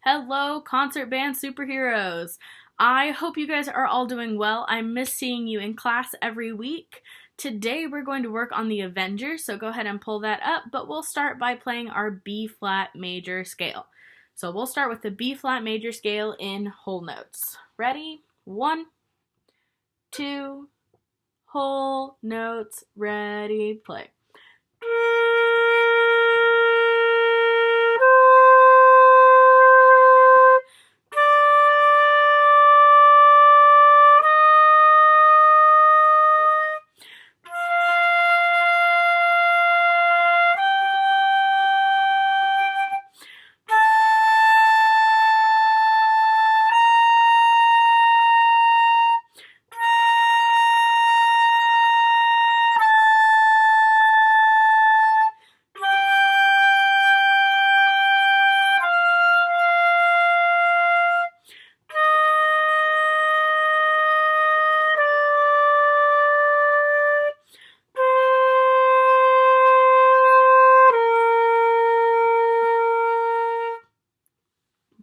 Hello, concert band superheroes. I hope you guys are all doing well. I miss seeing you in class every week. Today we're going to work on the Avengers, so go ahead and pull that up, but we'll start by playing our B flat major scale. So we'll start with the B flat major scale in whole notes. Ready? 1, 2, whole notes, ready, play.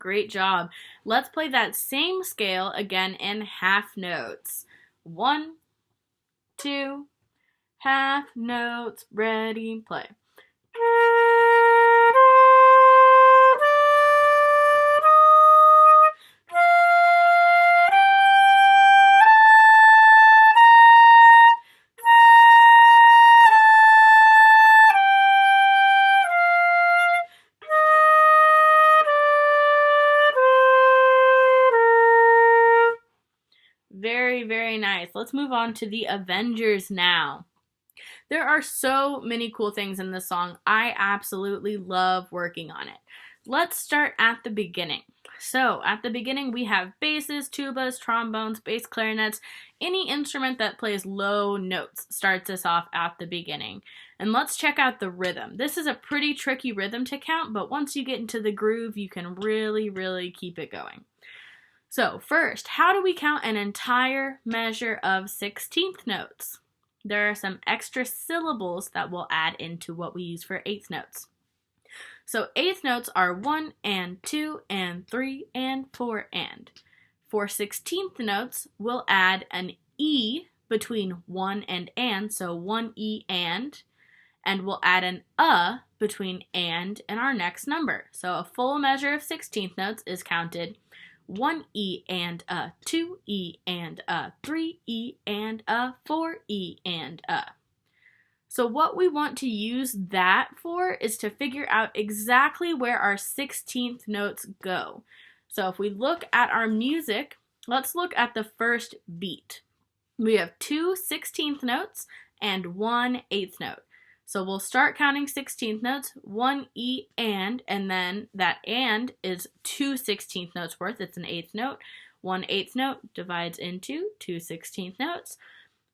Great job. Let's play that same scale again in half notes. 1, 2, half notes, ready, play. Very, very nice. Let's move on to the Avengers now. There are so many cool things in this song. I absolutely love working on it. Let's start at the beginning. So at the beginning we have basses, tubas, trombones, bass clarinets. Any instrument that plays low notes starts us off at the beginning. And let's check out the rhythm. This is a pretty tricky rhythm to count, but once you get into the groove, you can really keep it going. So first, how do we count an entire measure of 16th notes? There are some extra syllables that we'll add into what we use for eighth notes. So eighth notes are 1 and 2 and 3 and 4 and. For 16th notes, we'll add an E between 1 and, so 1 E and we'll add an between and our next number. So a full measure of 16th notes is counted 1 E and 2 E and 3 E and 4 E and So what we want to use that for is to figure out exactly where our 16th notes go. So if we look at our music, let's look at the first beat. We have 2 16th notes and 1 8th note. So we'll start counting 16th notes, 1 E and then that and is 2 16th notes worth, it's an 8th note. 1 8th note divides into 2 16th notes.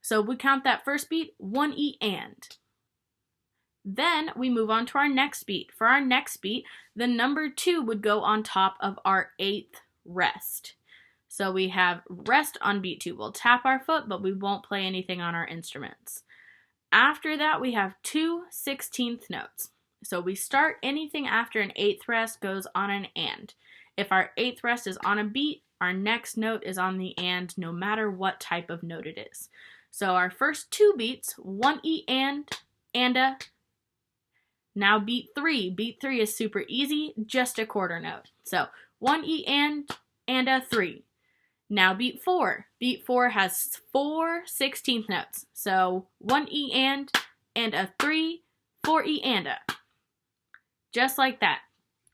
So we count that first beat, 1 E and. Then we move on to our next beat. For our next beat, the number 2 would go on top of our 8th rest. So we have rest on beat 2. We'll tap our foot, but we won't play anything on our instruments. After that, we have 2 16th notes. So we start anything after an 8th rest goes on an and. If our 8th rest is on a beat, our next note is on the and, no matter what type of note it is. So our first 2 beats, 1 E and a. Now beat 3. Beat 3 is super easy, just a quarter note. So 1 E and a 3. Now beat 4. Beat 4 has 4 16th notes. So 1 E and a 3, 4 E and a. Just like that.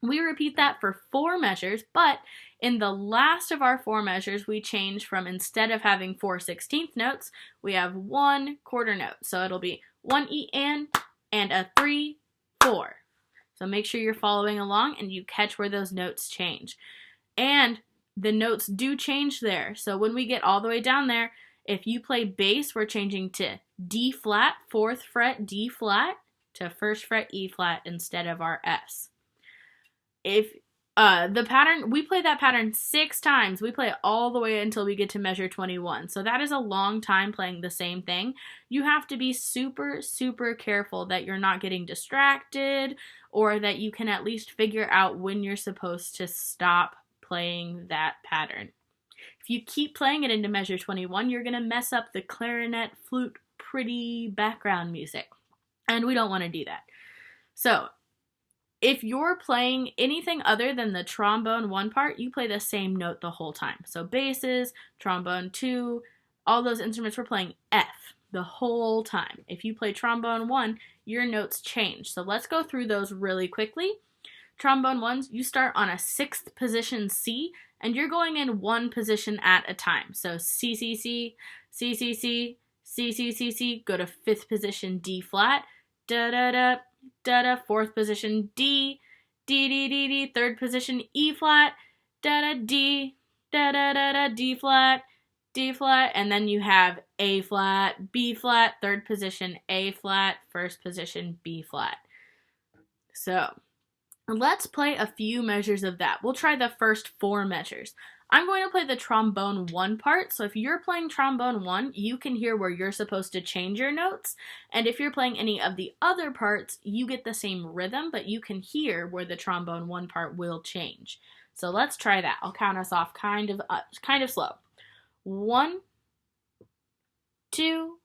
We repeat that for 4 measures, but in the last of our 4 measures, we change from instead of having 4 16th notes, we have 1 quarter note. So it'll be 1 E and a 3, 4. So make sure you're following along and you catch where those notes change. And the notes do change there. So when we get all the way down there, if you play bass, we're changing to D flat, 4th fret D flat, to 1st fret E flat instead of our S. If the pattern, we play that pattern 6 times. We play it all the way until we get to measure 21. So that is a long time playing the same thing. You have to be super careful that you're not getting distracted or that you can at least figure out when you're supposed to stop playing that pattern. If you keep playing it into measure 21, you're going to mess up the clarinet, flute, pretty background music. And we don't want to do that. So, if you're playing anything other than the trombone 1 part, you play the same note the whole time. So basses, trombone 2, all those instruments, we're playing F the whole time. If you play trombone 1, your notes change. So let's go through those really quickly. Trombone 1, you start on a 6th position C, and you're going in 1 position at a time. So C, C, C, C, C, C, C, C, C, C, go to 5th position D flat, da, da, da, da, da, 4th position D, D, D, D, D, 3rd position E flat, da, da, D, da, da, da, da, D flat, D flat, and then you have A flat, B flat, 3rd position A flat, 1st position B flat. So, let's play a few measures of that. We'll try the first 4 measures. I'm going to play the trombone 1 part, so if you're playing trombone 1, you can hear where you're supposed to change your notes, and if you're playing any of the other parts, you get the same rhythm, but you can hear where the trombone 1 part will change. So let's try that. I'll count us off kind of slow. 1, 2,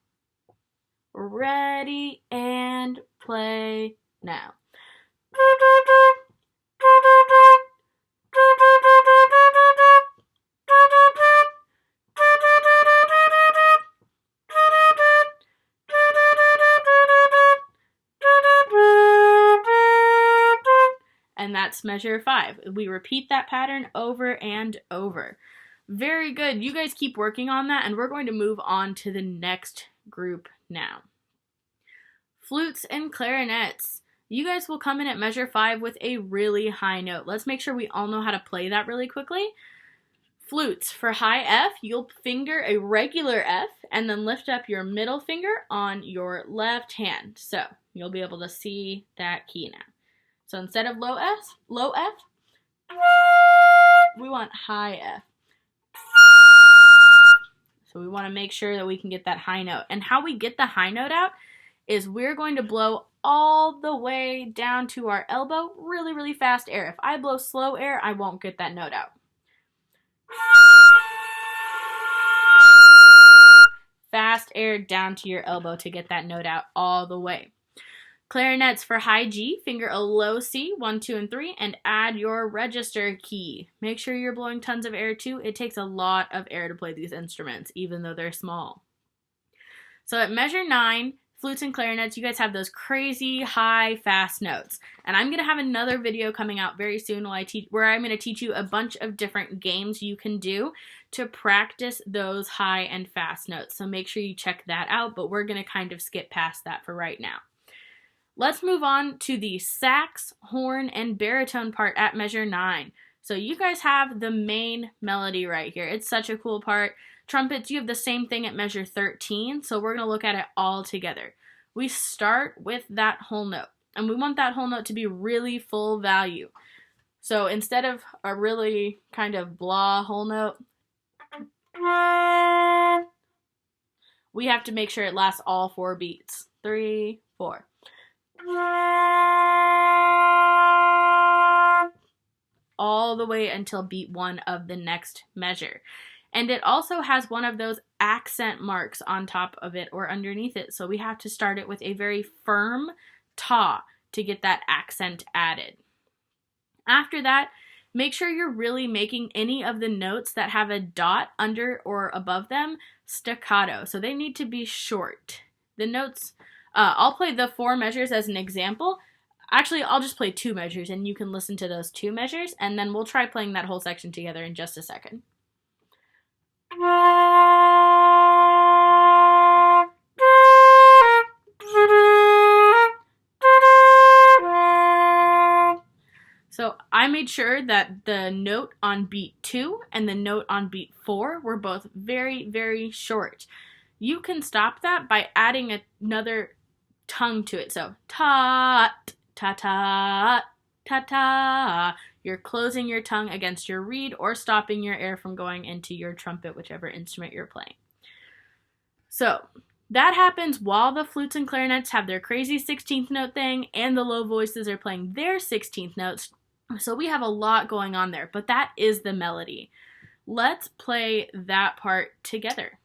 ready, and play now. And that's measure 5. We repeat that pattern over and over. Very good. You guys keep working on that, and we're going to move on to the next group now. Flutes and clarinets. You guys will come in at measure 5 with a really high note. Let's make sure we all know how to play that really quickly. Flutes, for high F, you'll finger a regular F and then lift up your middle finger on your left hand. So you'll be able to see that key now. So instead of low F, we want high F. So we want to make sure that we can get that high note. And how we get the high note out is we're going to blow all the way down to our elbow, really, really fast air. If I blow slow air, I won't get that note out. Fast air down to your elbow to get that note out all the way. Clarinets, for high G, finger a low C, 1, 2, and 3, and add your register key. Make sure you're blowing tons of air too. It takes a lot of air to play these instruments, even though they're small. So at measure 9, flutes and clarinets, you guys have those crazy high, fast notes. And I'm going to have another video coming out very soon where I'm going to teach you a bunch of different games you can do to practice those high and fast notes. So make sure you check that out, but we're going to kind of skip past that for right now. Let's move on to the sax, horn, and baritone part at measure 9. So you guys have the main melody right here. It's such a cool part. Trumpets, you have the same thing at measure 13, so we're going to look at it all together. We start with that whole note, and we want that whole note to be really full value. So instead of a really kind of blah whole note, we have to make sure it lasts all 4 beats. 3, 4. All the way until beat 1 of the next measure. And it also has one of those accent marks on top of it or underneath it. So we have to start it with a very firm ta to get that accent added. After that, make sure you're really making any of the notes that have a dot under or above them staccato. So they need to be short. The notes, I'll play the 4 measures as an example. Actually, I'll just play 2 measures and you can listen to those 2 measures, and then we'll try playing that whole section together in just a second. So I made sure that the note on beat 2 and the note on beat 4 were both very, very short. You can stop that by adding another tongue to it. So ta, ta, ta, ta, ta. You're closing your tongue against your reed or stopping your air from going into your trumpet, whichever instrument you're playing. So That happens while the flutes and clarinets have their crazy 16th note thing and the low voices are playing their 16th notes. So we have a lot going on there, but that is the melody. Let's play that part together.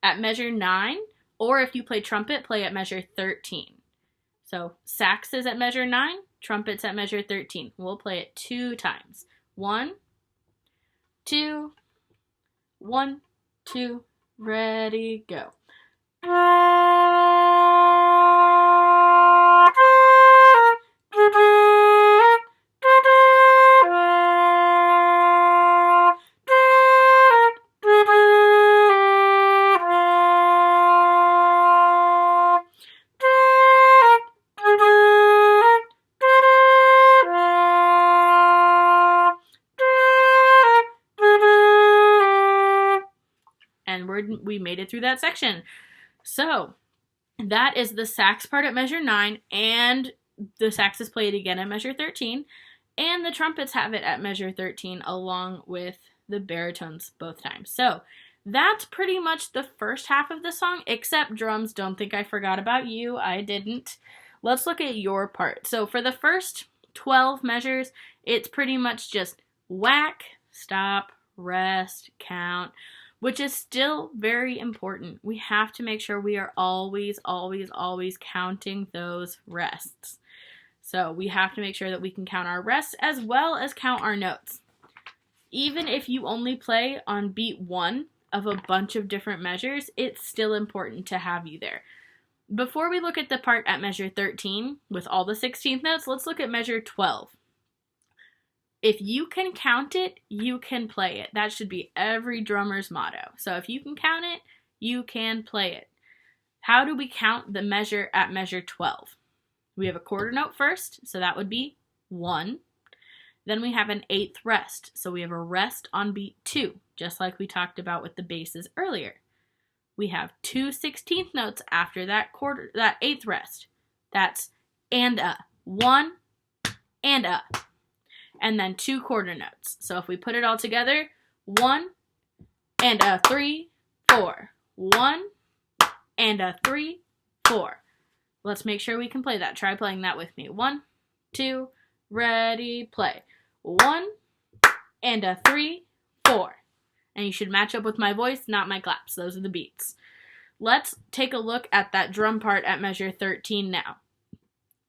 At measure 9, or if you play trumpet, play at measure 13. So sax is at measure 9, trumpet's at measure 13. We'll play it 2 times. 1, 2, 1, 2, ready, go. And we made it through that section. So that is the sax part at measure 9, and the sax is played again at measure 13, and the trumpets have it at measure 13 along with the baritones both times. So that's pretty much the first half of the song, except drums. Don't think I forgot about you. I didn't. Let's look at your part. So for the first 12 measures, it's pretty much just whack, stop, rest, count, which is still very important. We have to make sure we are always, always, always counting those rests. So we have to make sure that we can count our rests as well as count our notes. Even if you only play on beat 1 of a bunch of different measures, it's still important to have you there. Before we look at the part at measure 13 with all the 16th notes, let's look at measure 12. If you can count it, you can play it. That should be every drummer's motto. So if you can count it, you can play it. How do we count the measure at measure 12? We have a quarter note first, so that would be 1. Then we have an 8th rest, so we have a rest on beat 2, just like we talked about with the basses earlier. We have 2 16th notes after that 8th rest. That's and a. 1 and a. And then 2 quarter notes. So if we put it all together, 1 and a 3, 4. 1 and a 3, 4. Let's make sure we can play that. Try playing that with me. 1, 2, ready, play. 1 and a 3, 4. And you should match up with my voice, not my claps. Those are the beats. Let's take a look at that drum part at measure 13 now.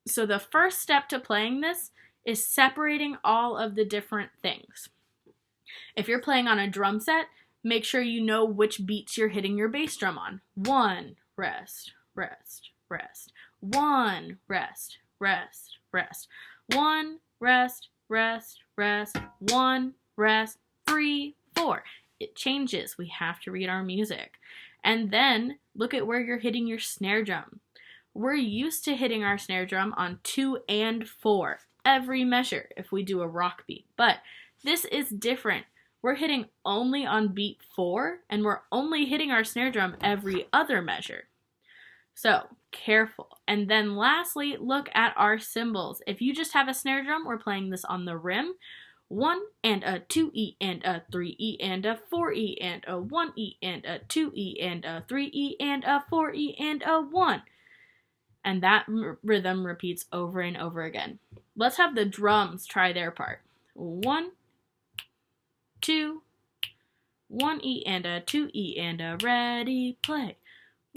So the first step to playing this is separating all of the different things. If you're playing on a drum set, make sure you know which beats you're hitting your bass drum on. 1, rest, rest, rest. 1, rest, rest, rest. 1, rest, rest, rest. 1, rest, 3, 4. It changes. We have to read our music. And then look at where you're hitting your snare drum. We're used to hitting our snare drum on 2 and 4 every measure if we do a rock beat. But this is different. We're hitting only on beat 4, and we're only hitting our snare drum every other measure. So, careful. And then lastly, look at our cymbals. If you just have a snare drum, we're playing this on the rim. 1 and a 2E and a 3E and a 4E and a 1E and a 2E and a 3E and a 4E and a 1. And that rhythm repeats over and over again. Let's have the drums try their part. 1, 2, 1E and a 2E and a ready, play.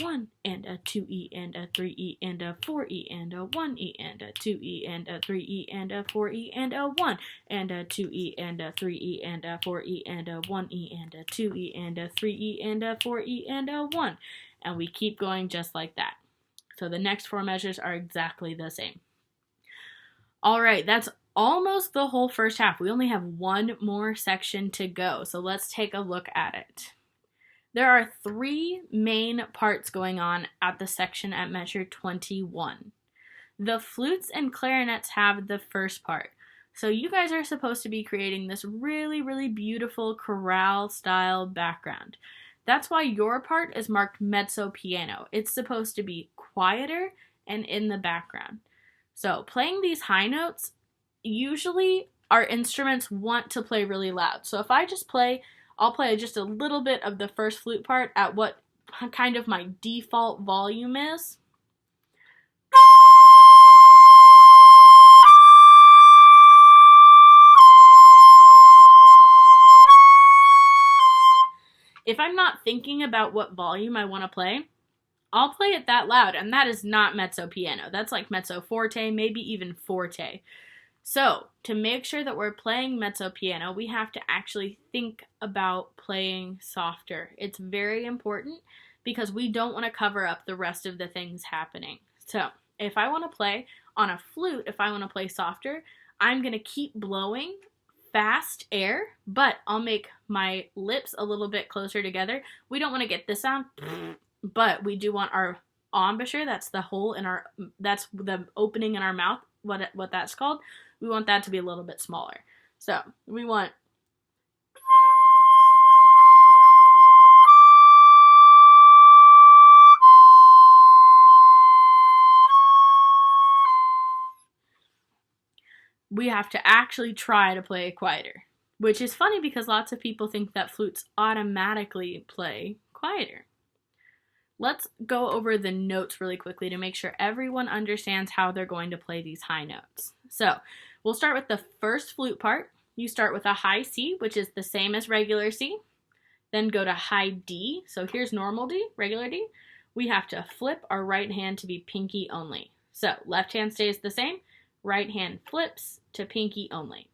1 and a 2E and a 3E and a 4E and a 1E and a 2E and a 3E and a 4E and a 1 and a 2E and a 3E and a 4E and a 1E and a 2E and a 3E and a 4E and a 1. And we keep going just like that. So the next 4 measures are exactly the same. All right, that's almost the whole first half. We only have one more section to go, so let's take a look at it. There are 3 main parts going on at the section at measure 21. The flutes and clarinets have the first part. So you guys are supposed to be creating this really, really beautiful chorale style background. That's why your part is marked mezzo piano. It's supposed to be quieter and in the background. So playing these high notes, usually our instruments want to play really loud. So if I just play, I'll play just a little bit of the first flute part at what kind of my default volume is. If I'm not thinking about what volume I want to play, I'll play it that loud, and that is not mezzo piano. That's like mezzo forte, maybe even forte. So, to make sure that we're playing mezzo piano, we have to actually think about playing softer. It's very important because we don't want to cover up the rest of the things happening. So, if I want to play on a flute, if I want to play softer, I'm going to keep blowing fast air, but I'll make my lips a little bit closer together. We don't want to get this sound, but we do want our embouchure, that's the hole in our, that's the opening in our mouth, what that's called. We want that to be a little bit smaller. So we want we have to actually try to play quieter, which is funny because lots of people think that flutes automatically play quieter. Let's go over the notes really quickly to make sure everyone understands how they're going to play these high notes. So we'll start with the first flute part. You start with a high C, which is the same as regular C. Then go to high D. So here's normal D, regular D. We have to flip our right hand to be pinky only. So left hand stays the same. Right hand flips to pinky only.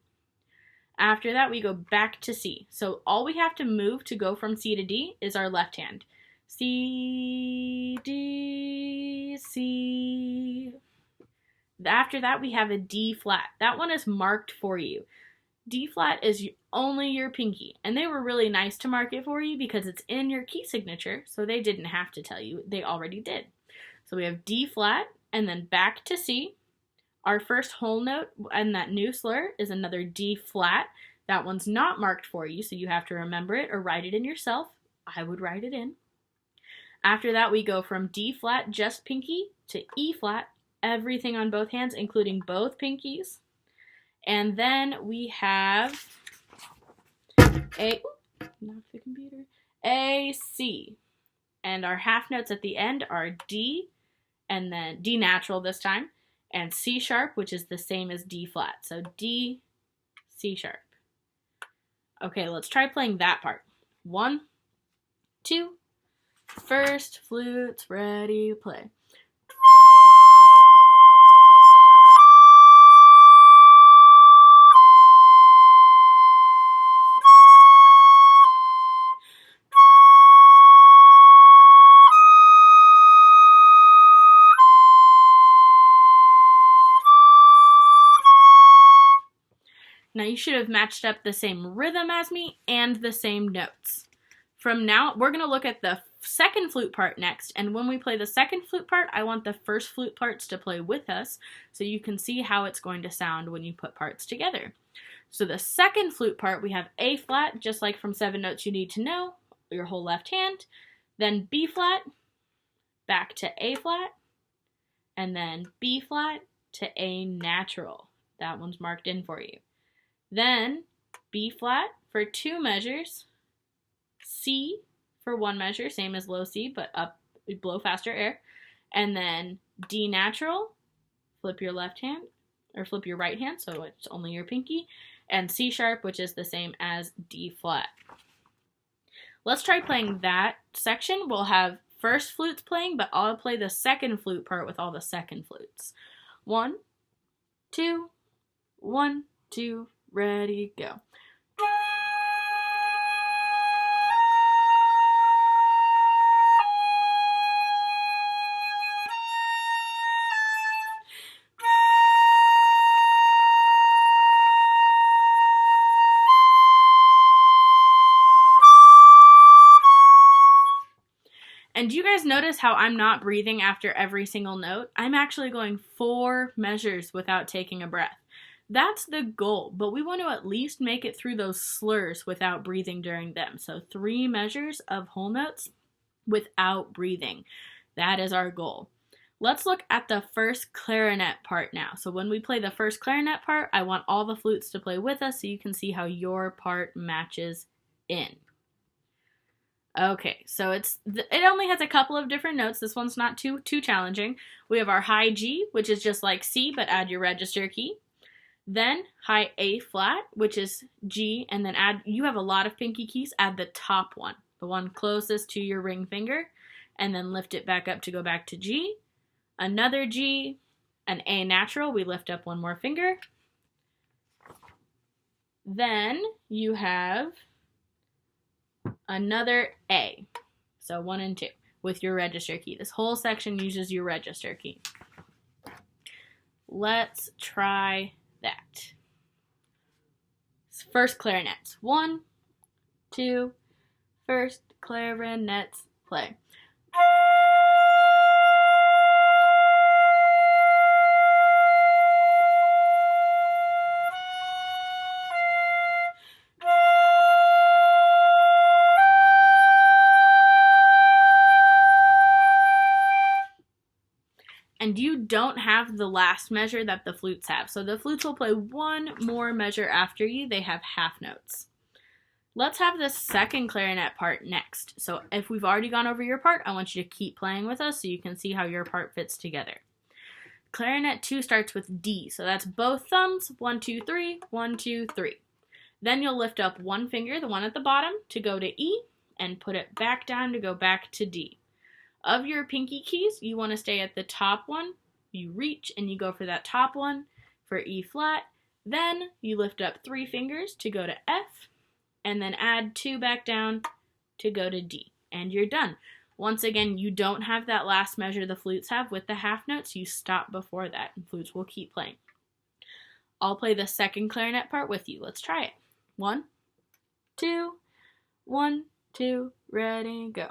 After that, we go back to C. So all we have to move to go from C to D is our left hand. C, D, C. After that, we have a D flat. That one is marked for you. D flat is only your pinky, and they were really nice to mark it for you because it's in your key signature, so they didn't have to tell you. They already did. So we have D flat, and then back to C. Our first whole note and that new slur is another D flat. That one's not marked for you, so you have to remember it or write it in yourself. I would write it in. After that, we go from D flat, just pinky, to E flat, everything on both hands, including both pinkies. And then we have A, C. And our half notes at the end are D, and then D natural this time, and C sharp, which is the same as D flat. So D, C sharp. Okay, let's try playing that part. 1, 2, first flutes ready, play. Now you should have matched up the same rhythm as me and the same notes. From now, we're going to look at the second flute part next, and when we play the second flute part, I want the first flute parts to play with us so you can see how it's going to sound when you put parts together. So the second flute part, we have A flat, just like from 7 Notes You Need to Know, your whole left hand, then B flat, back to A flat, and then B flat to A natural. That one's marked in for you. Then B flat for 2 measures, C for 1 measure, same as low C, but up, blow faster air, and then D natural, flip your left hand, or flip your right hand, so it's only your pinky, and C sharp, which is the same as D flat. Let's try playing that section. We'll have first flutes playing, but I'll play the second flute part with all the second flutes. 1, 2, 1, 2, ready, go. And do you guys notice how I'm not breathing after every single note? I'm actually going 4 measures without taking a breath. That's the goal, but we want to at least make it through those slurs without breathing during them. So 3 measures of whole notes without breathing. That is our goal. Let's look at the first clarinet part now. So when we play the first clarinet part, I want all the flutes to play with us so you can see how your part matches in. Okay, so it only has a couple of different notes. This one's not too challenging. We have our high G, which is just like C, but add your register key. Then high A flat, which is G, and then you have a lot of pinky keys, add the top one, the one closest to your ring finger, and then lift it back up to go back to G. Another G, an A natural, we lift up one more finger. Then you have another A, so 1 and 2 with your register key. This whole section uses your register key. Let's try that. First clarinets. 1, 2, first clarinets, play. And you don't have the last measure that the flutes have. So the flutes will play one more measure after you. They have half notes. Let's have the second clarinet part next. So if we've already gone over your part, I want you to keep playing with us so you can see how your part fits together. Clarinet 2 starts with D. So that's both thumbs, 1, 2, 3, 1, 2, 3. Then you'll lift up one finger, the one at the bottom, to go to E, and put it back down to go back to D. Of your pinky keys, you want to stay at the top one. You reach and you go for that top one for E flat. Then you lift up 3 fingers to go to F, and then add 2 back down to go to D. And you're done. Once again, you don't have that last measure the flutes have with the half notes. You stop before that, and flutes will keep playing. I'll play the second clarinet part with you. Let's try it. 1, 2, 1, 2, ready, go.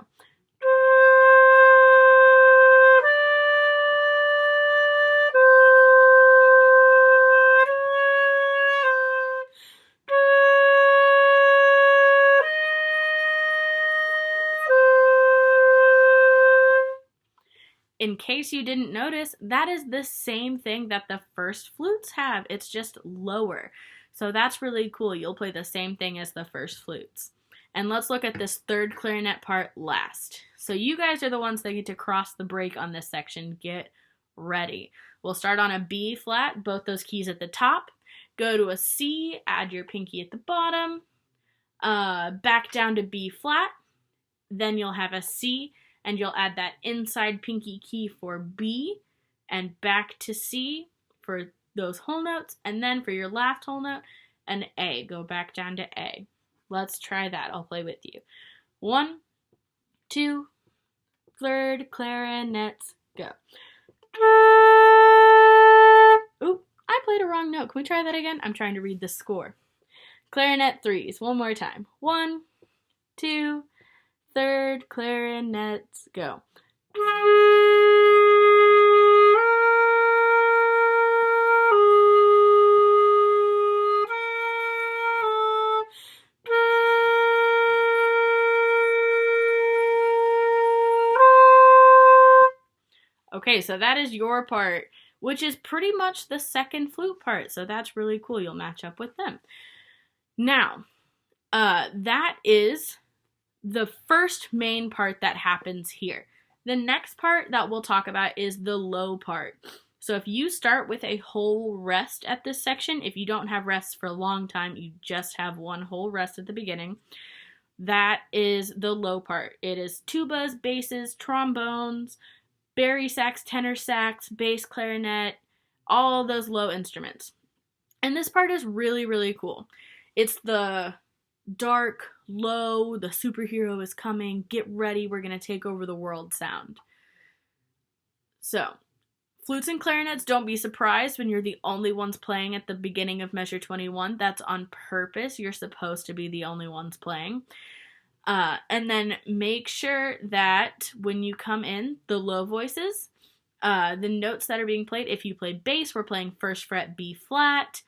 In case you didn't notice, that is the same thing that the first flutes have. It's just lower. So that's really cool. You'll play the same thing as the first flutes. And let's look at this third clarinet part last. So you guys are the ones that get to cross the break on this section. Get ready. We'll start on a B flat, both those keys at the top. Go to a C, add your pinky at the bottom. Back down to B flat. Then you'll have a C, and you'll add that inside pinky key for B, and back to C for those whole notes, and then for your last whole note, an A. Go back down to A. Let's try that. I'll play with you. 1, 2, third clarinets, go. Oop, I played a wrong note. Can we try that again? I'm trying to read the score. Clarinet 3s, one more time. 1, 2, third clarinets, go. Okay, so that is your part, which is pretty much the second flute part, so that's really cool. You'll match up with them. Now, that is the first main part that happens here. The next part that we'll talk about is the low part. So if you start with a whole rest at this section, if you don't have rests for a long time, you just have one whole rest at the beginning, that is the low part. It is tubas, basses, trombones, bari sax, tenor sax, bass clarinet, all those low instruments. And this part is really, really cool. It's the dark, low, the superhero is coming, get ready, we're going to take over the world sound. So, flutes and clarinets, don't be surprised when you're the only ones playing at the beginning of measure 21. That's on purpose. You're supposed to be the only ones playing. And then make sure that when you come in, the low voices, the notes that are being played, if you play bass, we're playing 1st fret B flat,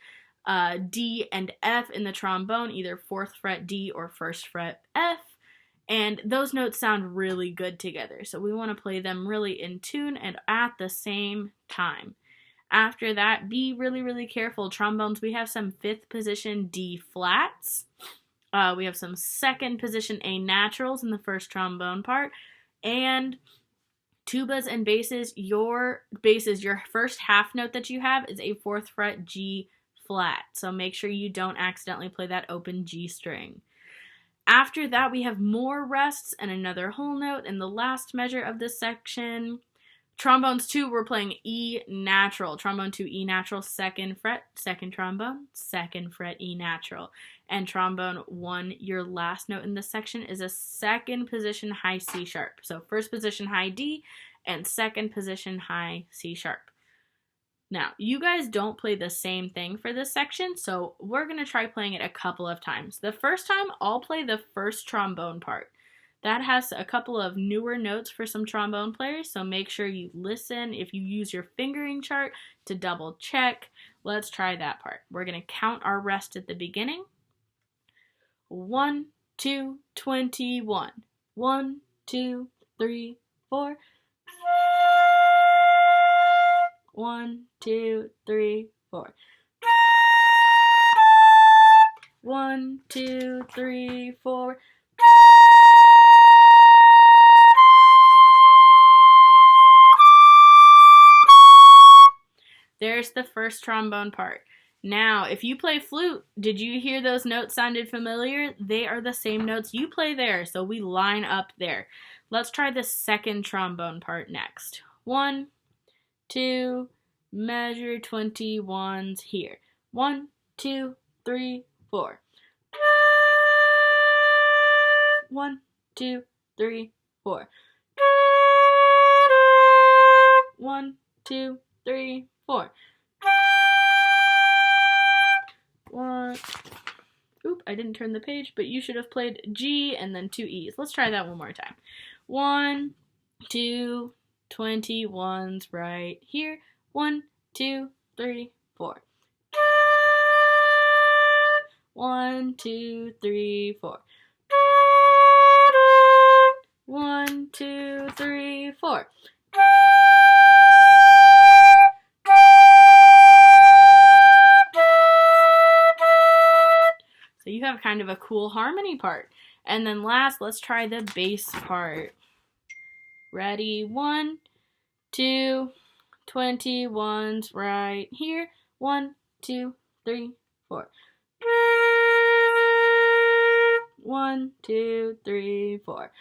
D and F in the trombone, either 4th fret D or 1st fret F, and those notes sound really good together. So we want to play them really in tune and at the same time. After that, be really, really careful. Trombones, we have some 5th position D flats. We have some second position A naturals in the first trombone part, and tubas and basses. Your first half note that you have is a 4th fret G flat. So make sure you don't accidentally play that open G string. After that, we have more rests and another whole note in the last measure of this section. Trombones 2, we're playing E natural. Trombone 2, E natural, 2nd fret, 2nd trombone, 2nd fret, E natural. And trombone 1, your last note in this section, is a 2nd position high C sharp. So 1st position high D and 2nd position high C sharp. Now, you guys don't play the same thing for this section, so we're going to try playing it a couple of times. The first time, I'll play the first trombone part. That has a couple of newer notes for some trombone players, so make sure you listen. If you use your fingering chart to double check, let's try that part. We're going to count our rest at the beginning. 1, 2, 21. 1, 2, 3, 4. 1, 2, 3, 4. 1, 2, 3, 4. There's the first trombone part. Now, if you play flute, did you hear those notes sounded familiar? They are the same notes you play there, so we line up there. Let's try the second trombone part next. 1, 2, measure 21s here. 1, 2, 3, 4. 1, 2, 3, 4. 1, 2, 3, 4. 1. Oop, I didn't turn the page, but you should have played G and then 2 E's. Let's try that one more time. 1, 2, 21s right here. 1, 2, 3, 4. 1, 2, 3, 4. 1, 2, 3, 4. So you have kind of a cool harmony part. And then last, let's try the bass part. Ready? 1, 2, 21s right here. 1, 2, 3, 4. 1, 2, 3, 4.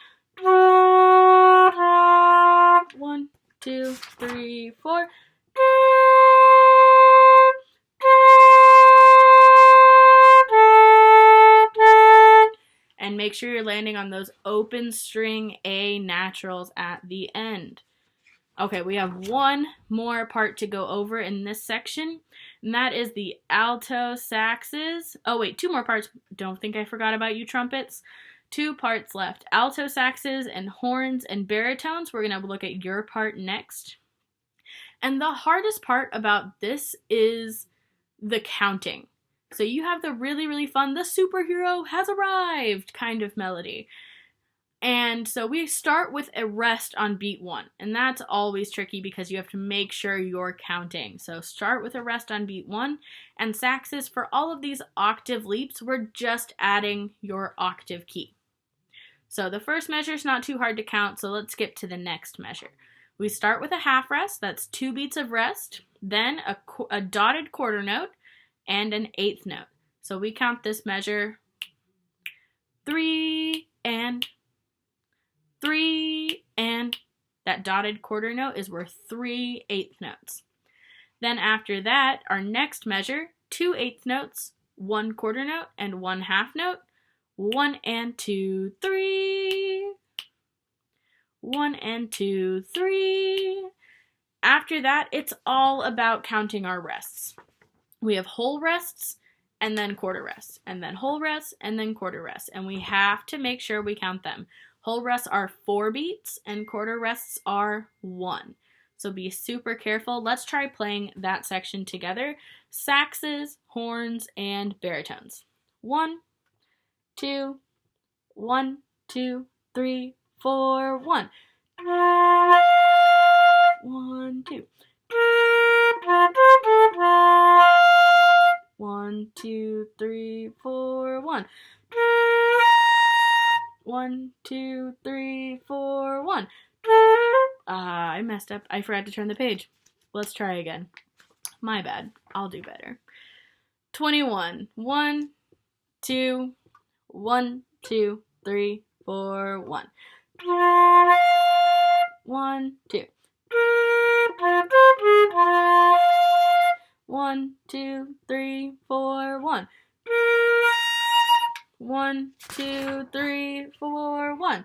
1, 2, 3, 4. And make sure you're landing on those open string A naturals at the end. Okay, we have one more part to go over in this section, and that is the alto saxes. Oh wait, 2 more parts. Don't think I forgot about you trumpets. 2 parts left. Alto saxes and horns and baritones. We're going to look at your part next. And the hardest part about this is the counting. So you have the really, really fun, the superhero has arrived kind of melody. And so we start with a rest on beat 1. And that's always tricky because you have to make sure you're counting. So start with a rest on beat 1. And saxes, for all of these octave leaps, we're just adding your octave key. So the first measure is not too hard to count, so let's skip to the next measure. We start with a half rest, that's 2 beats of rest, then a dotted quarter note, and an 8th note. So we count this measure 3 and 3 and that dotted quarter note is worth 3 8th notes. Then after that, our next measure, 2 8th notes, 1 quarter note, and 1 half note. 1 and 2, 3. 1 and 2, 3. After that, it's all about counting our rests. We have whole rests, and then quarter rests, and then whole rests, and then quarter rests. And we have to make sure we count them. Whole rests are 4 beats, and quarter rests are 1. So be super careful. Let's try playing that section together. Saxes, horns, and baritones. 1, 2, 1, 2, 3, 4, 1. 1, 2. 1, 2, 3, 4, 1. 1, 2, 3, 4, 1. I messed up. I forgot to turn the page. Let's try again. My bad. I'll do better. 21. 1, 2, 1, 2, 3, 4, 1. 1, 2. 1, 2, 3, 4, 1. 1, 2, 3, 4, 1.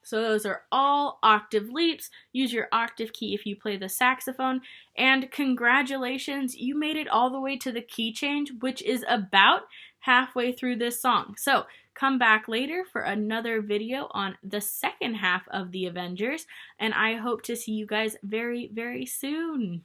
So those are all octave leaps. Use your octave key if you play the saxophone. And congratulations, you made it all the way to the key change, which is about halfway through this song. So come back later for another video on the second half of the Avengers, and I hope to see you guys very, very soon.